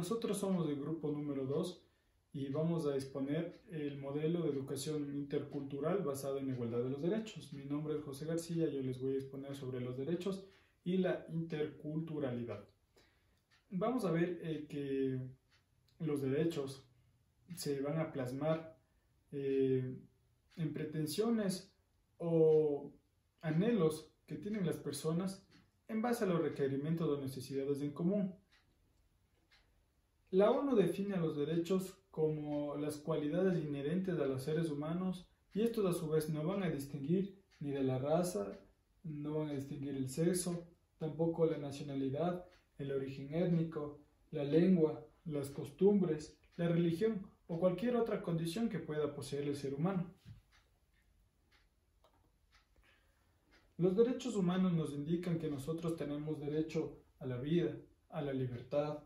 Nosotros somos del grupo número 2 y vamos a exponer el modelo de educación intercultural basado en la igualdad de los derechos. Mi nombre es José García, yo les voy a exponer sobre los derechos y la interculturalidad. Vamos a ver que los derechos se van a plasmar en pretensiones o anhelos que tienen las personas en base a los requerimientos o necesidades en común. La ONU define a los derechos como las cualidades inherentes a los seres humanos y estos a su vez no van a distinguir ni de la raza, no van a distinguir el sexo, tampoco la nacionalidad, el origen étnico, la lengua, las costumbres, la religión o cualquier otra condición que pueda poseer el ser humano. Los derechos humanos nos indican que nosotros tenemos derecho a la vida, a la libertad,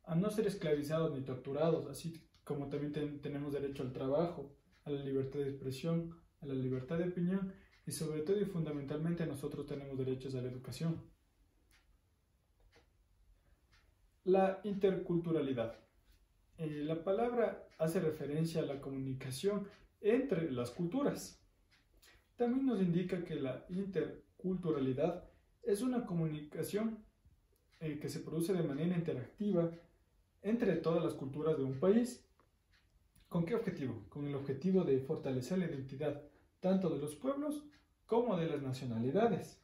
a no ser esclavizados ni torturados, así como también tenemos derecho al trabajo, a la libertad de expresión, a la libertad de opinión y sobre todo y fundamentalmente nosotros tenemos derechos a la educación. La interculturalidad. La palabra hace referencia a la comunicación entre las culturas. También nos indica que la interculturalidad es una comunicación que se produce de manera interactiva entre todas las culturas de un país. ¿Con qué objetivo? Con el objetivo de fortalecer la identidad tanto de los pueblos como de las nacionalidades.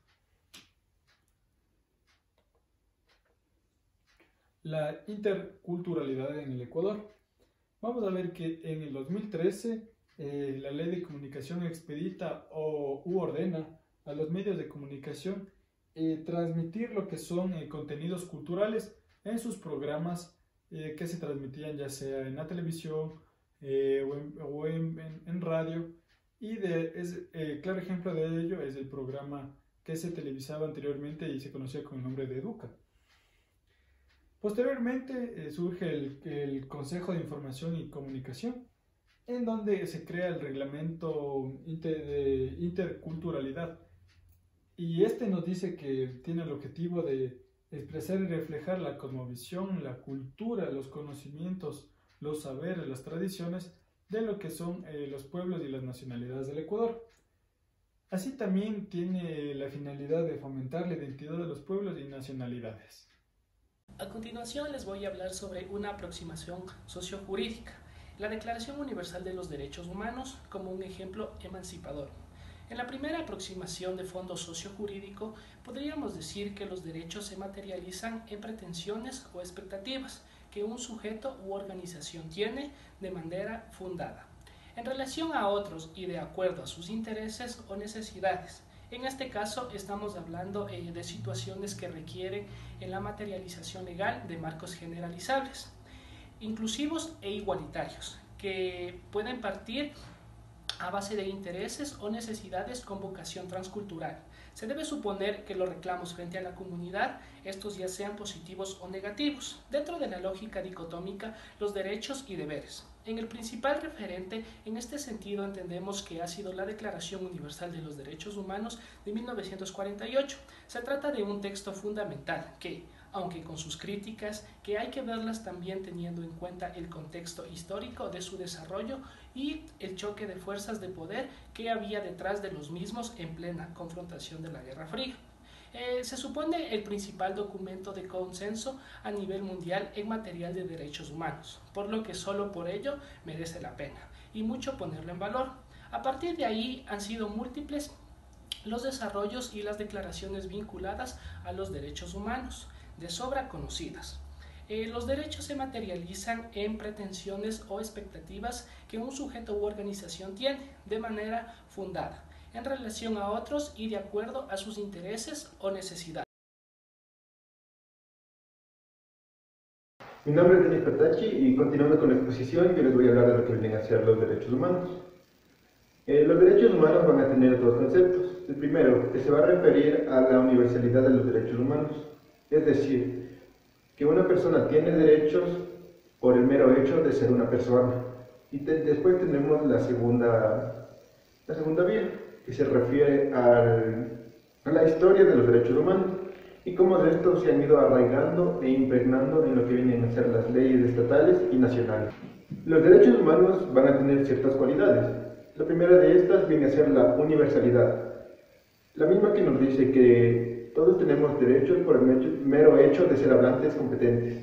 La interculturalidad en el Ecuador. Vamos a ver que en el 2013 la Ley de Comunicación expedita u ordena a los medios de comunicación transmitir lo que son contenidos culturales en sus programas que se transmitían ya sea en la televisión o en radio, y claro ejemplo de ello es el programa que se televisaba anteriormente y se conocía con el nombre de Educa. Posteriormente surge el Consejo de Información y Comunicación, en donde se crea el reglamento de interculturalidad, y este nos dice que tiene el objetivo de expresar y reflejar la cosmovisión, la cultura, los conocimientos, los saberes, las tradiciones de lo que son los pueblos y las nacionalidades del Ecuador. Así también tiene la finalidad de fomentar la identidad de los pueblos y nacionalidades. A continuación les voy a hablar sobre una aproximación sociojurídica, la Declaración Universal de los Derechos Humanos como un ejemplo emancipador. En la primera aproximación de fondo sociojurídico podríamos decir que los derechos se materializan en pretensiones o expectativas que un sujeto u organización tiene de manera fundada, en relación a otros y de acuerdo a sus intereses o necesidades. En este caso estamos hablando de situaciones que requieren en la materialización legal de marcos generalizables, inclusivos e igualitarios, que pueden partir a base de intereses o necesidades con vocación transcultural. Se debe suponer que los reclamos frente a la comunidad, estos ya sean positivos o negativos, dentro de la lógica dicotómica los derechos y deberes. En el principal referente, en este sentido entendemos que ha sido la Declaración Universal de los Derechos Humanos de 1948. Se trata de un texto fundamental que, aunque con sus críticas, que hay que verlas también teniendo en cuenta el contexto histórico de su desarrollo y el choque de fuerzas de poder que había detrás de los mismos en plena confrontación de la Guerra Fría. Se supone el principal documento de consenso a nivel mundial en materia de derechos humanos, por lo que solo por ello merece la pena y mucho ponerlo en valor. A partir de ahí han sido múltiples los desarrollos y las declaraciones vinculadas a los derechos humanos, de sobra conocidas. Los derechos se materializan en pretensiones o expectativas que un sujeto u organización tiene de manera fundada en relación a otros y de acuerdo a sus intereses o necesidades. Mi nombre es Denis Patachi y continuando con la exposición yo les voy a hablar de lo que vienen a ser los derechos humanos. Los derechos humanos van a tener dos conceptos. El primero, que se va a referir a la universalidad de los derechos humanos, es decir, que una persona tiene derechos por el mero hecho de ser una persona. Y después tenemos la segunda vía, que se refiere a la historia de los derechos humanos. y cómo de estos se han ido arraigando e impregnando en lo que vienen a ser las leyes estatales y nacionales. Los derechos humanos van a tener ciertas cualidades. La primera de estas viene a ser la universalidad, la misma que nos dice que todos tenemos derechos por el mero hecho de ser hablantes competentes.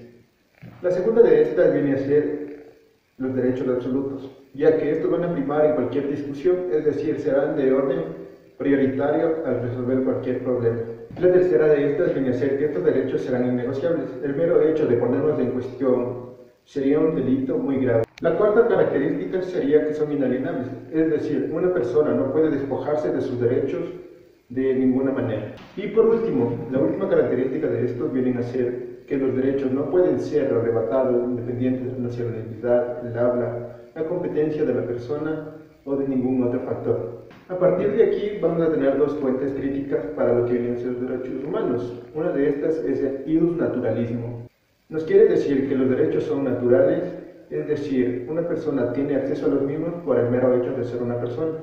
La segunda de estas viene a ser los derechos absolutos, ya que estos van a primar en cualquier discusión, es decir, serán de orden prioritario al resolver cualquier problema. La tercera de estas viene a ser que estos derechos serán innegociables. El mero hecho de ponerlos en cuestión sería un delito muy grave. La cuarta característica sería que son inalienables, es decir, una persona no puede despojarse de sus derechos de ninguna manera. Y por último, la última característica de estos vienen a ser que los derechos no pueden ser arrebatados independientes de la nacionalidad, el habla, la competencia de la persona o de ningún otro factor. A partir de aquí vamos a tener dos fuentes críticas para lo que vienen a ser los derechos humanos. Una de estas es el ius naturalismo. Nos quiere decir que los derechos son naturales, es decir, una persona tiene acceso a los mismos por el mero hecho de ser una persona.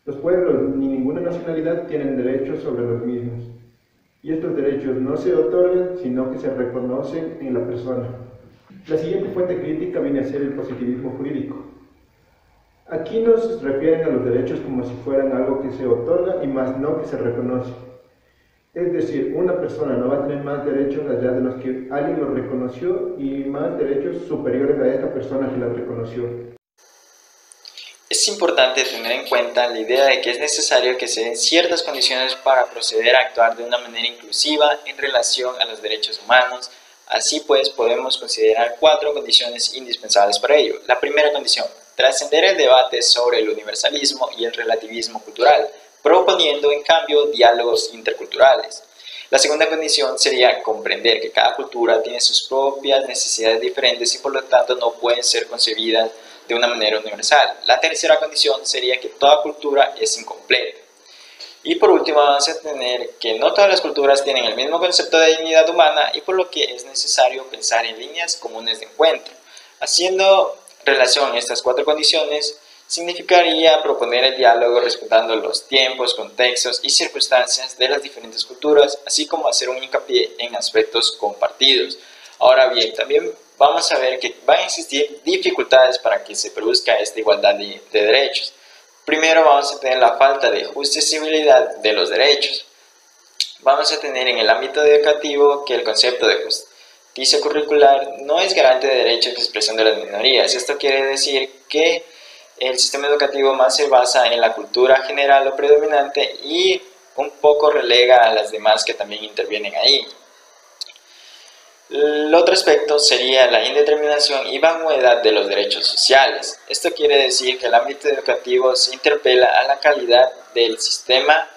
Los pueblos ni ninguna nacionalidad tienen derechos sobre los mismos. Y estos derechos no se otorgan, sino que se reconocen en la persona. La siguiente fuente crítica viene a ser el positivismo jurídico. Aquí nos refieren a los derechos como si fueran algo que se otorga y más no que se reconoce. Es decir, una persona no va a tener más derechos allá de los que alguien lo reconoció y más derechos superiores a esta persona que la reconoció. Es importante tener en cuenta la idea de que es necesario que se den ciertas condiciones para proceder a actuar de una manera inclusiva en relación a los derechos humanos. Así pues, podemos considerar 4 condiciones indispensables para ello. La primera condición, trascender el debate sobre el universalismo y el relativismo cultural, proponiendo en cambio diálogos interculturales. La segunda condición sería comprender que cada cultura tiene sus propias necesidades diferentes y por lo tanto no pueden ser concebidas de una manera universal. La tercera condición sería que toda cultura es incompleta. Y por último vamos a tener que no todas las culturas tienen el mismo concepto de dignidad humana y por lo que es necesario pensar en líneas comunes de encuentro. Haciendo relación a estas 4 condiciones, significaría proponer el diálogo respetando los tiempos, contextos y circunstancias de las diferentes culturas, así como hacer un hincapié en aspectos compartidos. Ahora bien, también vamos a ver que van a existir dificultades para que se produzca esta igualdad de derechos. Primero vamos a tener la falta de justiciabilidad de los derechos. Vamos a tener en el ámbito educativo que el concepto de justicia curricular no es garante de derechos de expresión de las minorías. Esto quiere decir que el sistema educativo más se basa en la cultura general o predominante y un poco relega a las demás que también intervienen ahí. El otro aspecto sería la indeterminación y vaguedad de los derechos sociales. Esto quiere decir que el ámbito educativo se interpela a la calidad del sistema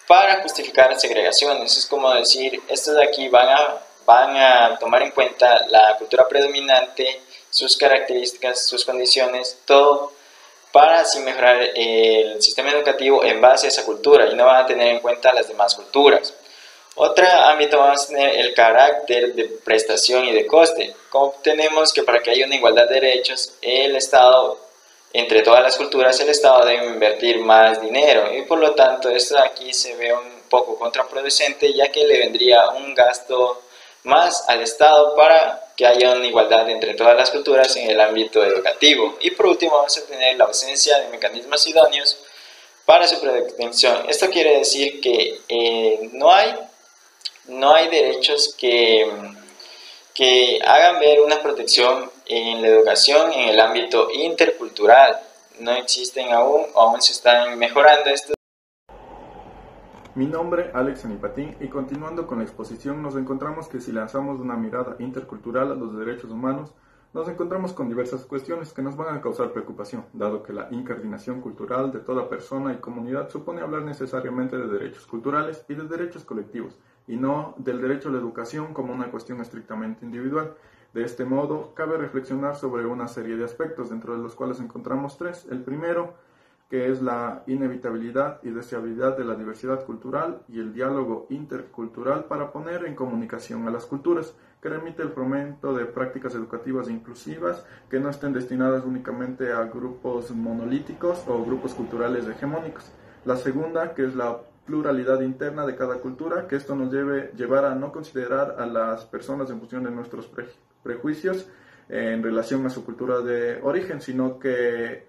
para justificar segregaciones. Es como decir, estos de aquí van a tomar en cuenta la cultura predominante, sus características, sus condiciones, todo para así mejorar el sistema educativo en base a esa cultura y no van a tener en cuenta las demás culturas. Otro ámbito vamos a tener el carácter de prestación y de coste. Como tenemos que para que haya una igualdad de derechos, el Estado, entre todas las culturas, el Estado debe invertir más dinero y por lo tanto esto de aquí se ve un poco contraproducente ya que le vendría un gasto más al Estado para que haya una igualdad entre todas las culturas en el ámbito educativo. Y por último vamos a tener la ausencia de mecanismos idóneos para su protección. Esto quiere decir que no hay derechos que hagan ver una protección en la educación en el ámbito intercultural. No existen aún se están mejorando estos. Mi nombre, Alex Anipatín, y continuando con la exposición, nos encontramos que si lanzamos una mirada intercultural a los derechos humanos, nos encontramos con diversas cuestiones que nos van a causar preocupación, dado que la incardinación cultural de toda persona y comunidad supone hablar necesariamente de derechos culturales y de derechos colectivos, y no del derecho a la educación como una cuestión estrictamente individual. De este modo, cabe reflexionar sobre una serie de aspectos, dentro de los cuales encontramos 3. El primero, que es la inevitabilidad y deseabilidad de la diversidad cultural y el diálogo intercultural para poner en comunicación a las culturas, que remite el fomento de prácticas educativas inclusivas que no estén destinadas únicamente a grupos monolíticos o grupos culturales hegemónicos. La segunda, que es la pluralidad interna de cada cultura, que esto nos llevar a no considerar a las personas en función de nuestros prejuicios en relación a su cultura de origen, sino que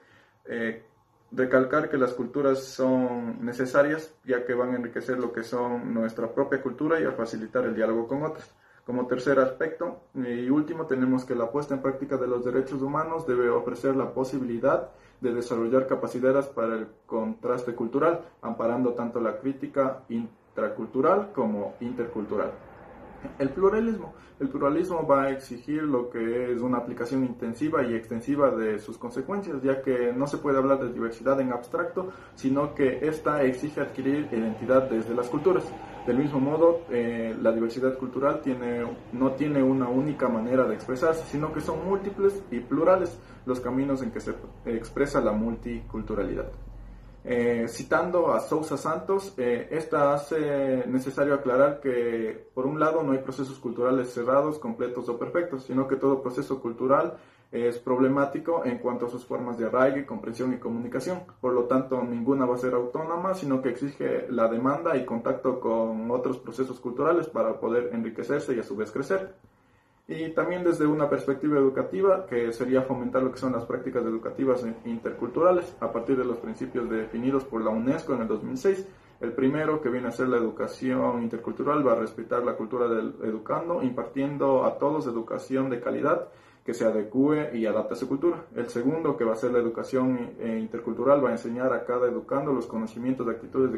recalcar que las culturas son necesarias, ya que van a enriquecer lo que son nuestra propia cultura y a facilitar el diálogo con otras. Como tercer aspecto y último, tenemos que la puesta en práctica de los derechos humanos debe ofrecer la posibilidad de desarrollar capacidades para el contraste cultural, amparando tanto la crítica intracultural como intercultural. El pluralismo va a exigir lo que es una aplicación intensiva y extensiva de sus consecuencias, ya que no se puede hablar de diversidad en abstracto, sino que esta exige adquirir identidad desde las culturas. Del mismo modo, la diversidad cultural no tiene una única manera de expresarse, sino que son múltiples y plurales los caminos en que se expresa la multiculturalidad. Citando a Sousa Santos, esta hace necesario aclarar que, por un lado, no hay procesos culturales cerrados, completos o perfectos, sino que todo proceso cultural es problemático en cuanto a sus formas de arraigo, comprensión y comunicación. Por lo tanto, ninguna va a ser autónoma, sino que exige la demanda y contacto con otros procesos culturales para poder enriquecerse y a su vez crecer. Y también desde una perspectiva educativa, que sería fomentar lo que son las prácticas educativas interculturales a partir de los principios definidos por la UNESCO en el 2006. El primero, que viene a ser la educación intercultural, va a respetar la cultura del educando, impartiendo a todos educación de calidad que se adecue y adapte a su cultura. El segundo, que va a ser la educación intercultural, va a enseñar a cada educando los conocimientos, actitudes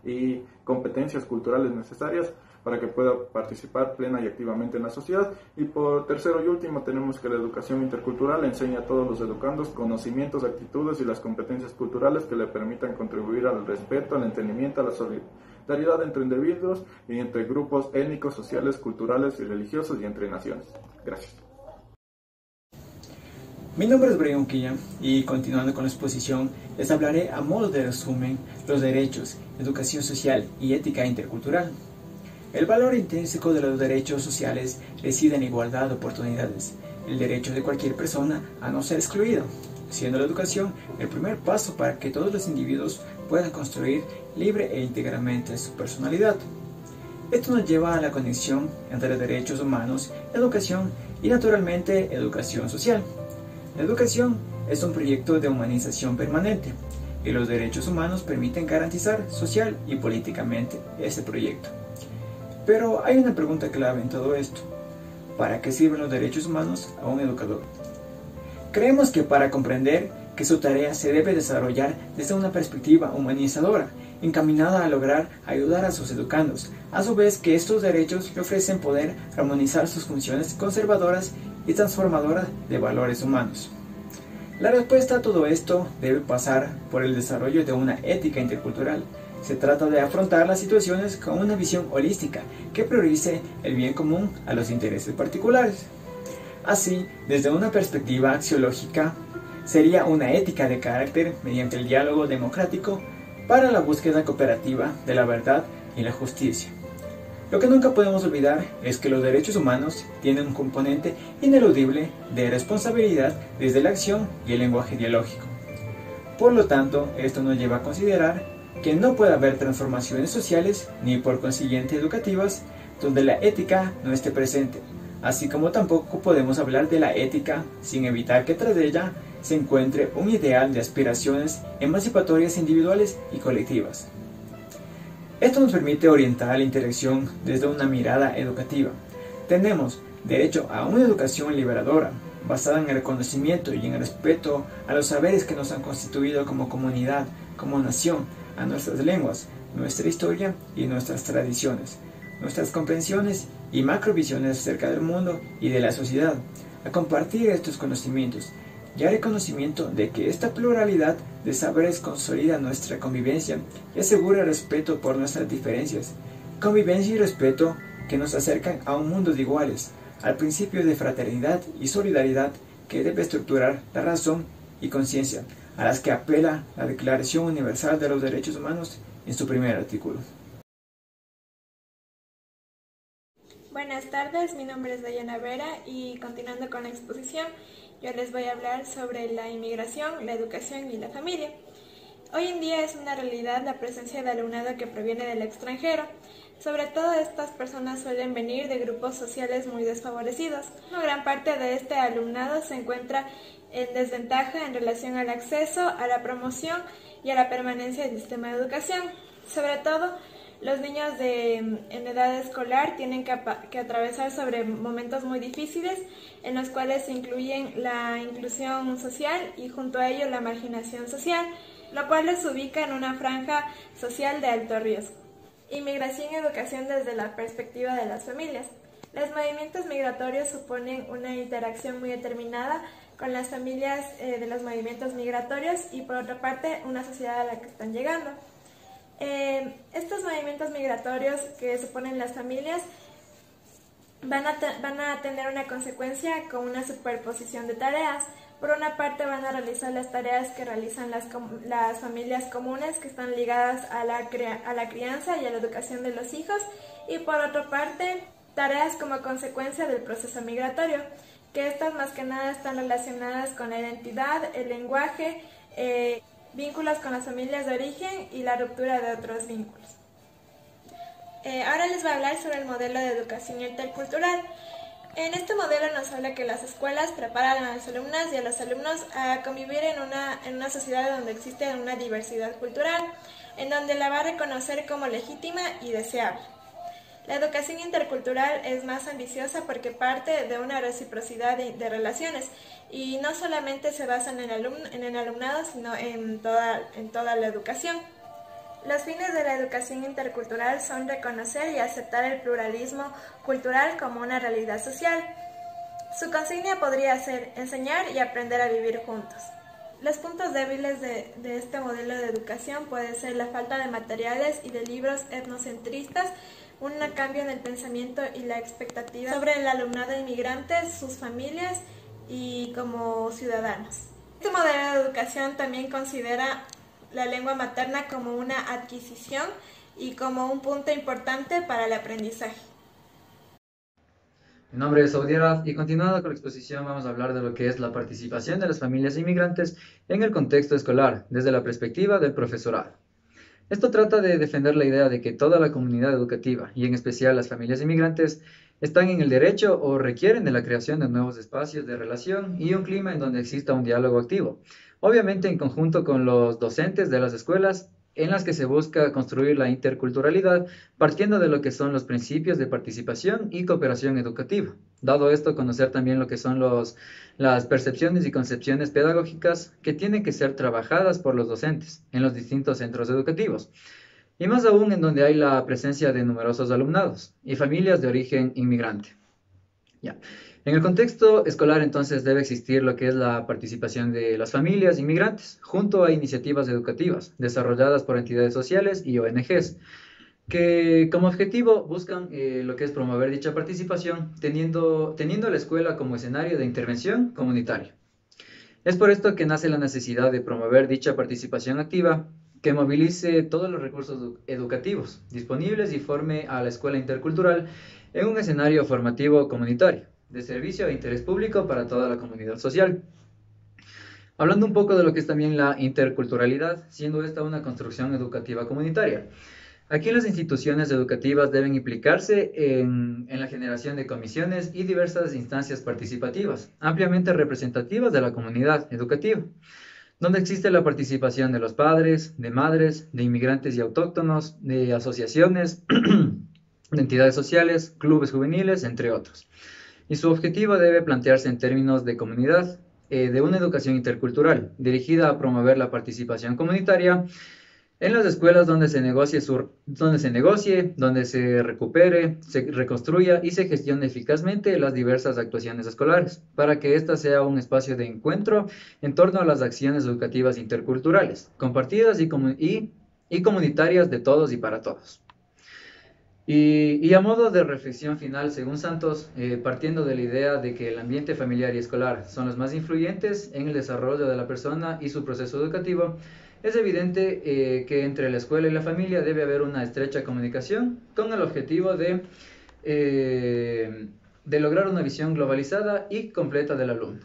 y competencias culturales necesarias para que pueda participar plena y activamente en la sociedad. Y por tercero y último, tenemos que la educación intercultural enseña a todos los educandos conocimientos, actitudes y las competencias culturales que le permitan contribuir al respeto, al entendimiento, a la solidaridad entre individuos y entre grupos étnicos, sociales, culturales y religiosos y entre naciones. Gracias. Mi nombre es Brian Quilla y continuando con la exposición les hablaré a modo de resumen los derechos, educación social y ética intercultural. El valor intrínseco de los derechos sociales reside en igualdad de oportunidades, el derecho de cualquier persona a no ser excluido, siendo la educación el primer paso para que todos los individuos puedan construir libre e íntegramente su personalidad. Esto nos lleva a la conexión entre derechos humanos, educación y naturalmente educación social. La educación es un proyecto de humanización permanente y los derechos humanos permiten garantizar social y políticamente ese proyecto. Pero hay una pregunta clave en todo esto. ¿Para qué sirven los derechos humanos a un educador? Creemos que para comprender que su tarea se debe desarrollar desde una perspectiva humanizadora, encaminada a lograr ayudar a sus educandos, a su vez que estos derechos le ofrecen poder armonizar sus funciones conservadoras y transformadoras de valores humanos. La respuesta a todo esto debe pasar por el desarrollo de una ética intercultural. Se trata de afrontar las situaciones con una visión holística que priorice el bien común a los intereses particulares. Así, desde una perspectiva axiológica, sería una ética de carácter mediante el diálogo democrático para la búsqueda cooperativa de la verdad y la justicia. Lo que nunca podemos olvidar es que los derechos humanos tienen un componente ineludible de responsabilidad desde la acción y el lenguaje dialógico. Por lo tanto, esto nos lleva a considerar que no puede haber transformaciones sociales ni por consiguiente educativas donde la ética no esté presente, así como tampoco podemos hablar de la ética sin evitar que tras de ella se encuentre un ideal de aspiraciones emancipatorias individuales y colectivas. Esto nos permite orientar la interacción desde una mirada educativa. Tenemos derecho a una educación liberadora, basada en el reconocimiento y en el respeto a los saberes que nos han constituido como comunidad, como nación, a nuestras lenguas, nuestra historia y nuestras tradiciones, nuestras comprensiones y macrovisiones acerca del mundo y de la sociedad, a compartir estos conocimientos y al reconocimiento de que esta pluralidad de saberes consolida nuestra convivencia y asegura el respeto por nuestras diferencias, convivencia y respeto que nos acercan a un mundo de iguales, al principio de fraternidad y solidaridad que debe estructurar la razón y conciencia, a las que apela la Declaración Universal de los Derechos Humanos en su primer artículo. Buenas tardes, mi nombre es Dayana Vera y continuando con la exposición, yo les voy a hablar sobre la inmigración, la educación y la familia. Hoy en día es una realidad la presencia de alumnado que proviene del extranjero. Sobre todo estas personas suelen venir de grupos sociales muy desfavorecidos. Una gran parte de este alumnado se encuentra en desventaja en relación al acceso, a la promoción y a la permanencia del sistema de educación. Sobre todo, los niños en edad escolar tienen que atravesar sobre momentos muy difíciles en los cuales se incluyen la inclusión social y junto a ello la marginación social, lo cual les ubica en una franja social de alto riesgo. Inmigración y educación desde la perspectiva de las familias. Los movimientos migratorios suponen una interacción muy determinada con las familias de los movimientos migratorios y por otra parte una sociedad a la que están llegando. Estos movimientos migratorios que suponen las familias van a tener una consecuencia con una superposición de tareas. Por una parte van a realizar las tareas que realizan las familias comunes que están ligadas a la crianza y a la educación de los hijos y por otra parte tareas como consecuencia del proceso migratorio, que estas más que nada están relacionadas con la identidad, el lenguaje, vínculos con las familias de origen y la ruptura de otros vínculos. Ahora les voy a hablar sobre el modelo de educación intercultural. En este modelo nos habla que las escuelas preparan a las alumnas y a los alumnos a convivir en una sociedad donde existe una diversidad cultural, en donde la va a reconocer como legítima y deseable. La educación intercultural es más ambiciosa porque parte de una reciprocidad de relaciones y no solamente se basa en el alumnado, sino en toda la educación. Los fines de la educación intercultural son reconocer y aceptar el pluralismo cultural como una realidad social. Su consigna podría ser enseñar y aprender a vivir juntos. Los puntos débiles de este modelo de educación puede ser la falta de materiales y de libros etnocentristas, un cambio en el pensamiento y la expectativa sobre el alumnado inmigrante, sus familias y como ciudadanos. Este modelo de educación también considera la lengua materna como una adquisición y como un punto importante para el aprendizaje. Mi nombre es Saudi Araf y continuando con la exposición vamos a hablar de lo que es la participación de las familias inmigrantes en el contexto escolar desde la perspectiva del profesorado. Esto trata de defender la idea de que toda la comunidad educativa y en especial las familias inmigrantes están en el derecho o requieren de la creación de nuevos espacios de relación y un clima en donde exista un diálogo activo, obviamente en conjunto con los docentes de las escuelas en las que se busca construir la interculturalidad partiendo de lo que son los principios de participación y cooperación educativa. Dado esto, conocer también lo que son las percepciones y concepciones pedagógicas que tienen que ser trabajadas por los docentes en los distintos centros educativos. Y más aún en donde hay la presencia de numerosos alumnados y familias de origen inmigrante. Ya. En el contexto escolar entonces debe existir lo que es la participación de las familias inmigrantes junto a iniciativas educativas desarrolladas por entidades sociales y ONGs que como objetivo buscan lo que es promover dicha participación teniendo la escuela como escenario de intervención comunitaria. Es por esto que nace la necesidad de promover dicha participación activa que movilice todos los recursos educativos disponibles y forme a la escuela intercultural en un escenario formativo comunitario de servicio e interés público para toda la comunidad social. Hablando un poco de lo que es también la interculturalidad, siendo esta una construcción educativa comunitaria. Aquí las instituciones educativas deben implicarse en la generación de comisiones y diversas instancias participativas, ampliamente representativas de la comunidad educativa, donde existe la participación de los padres, de madres, de inmigrantes y autóctonos, de asociaciones, de entidades sociales, clubes juveniles, entre otros. Y su objetivo debe plantearse en términos de comunidad, de una educación intercultural, dirigida a promover la participación comunitaria en las escuelas donde se negocie, donde se recupere, se reconstruya y se gestione eficazmente las diversas actuaciones escolares, para que ésta sea un espacio de encuentro en torno a las acciones educativas interculturales, compartidas y comunitarias de todos y para todos. Y a modo de reflexión final, según Santos, partiendo de la idea de que el ambiente familiar y escolar son los más influyentes en el desarrollo de la persona y su proceso educativo, es evidente que entre la escuela y la familia debe haber una estrecha comunicación con el objetivo de lograr una visión globalizada y completa del alumno.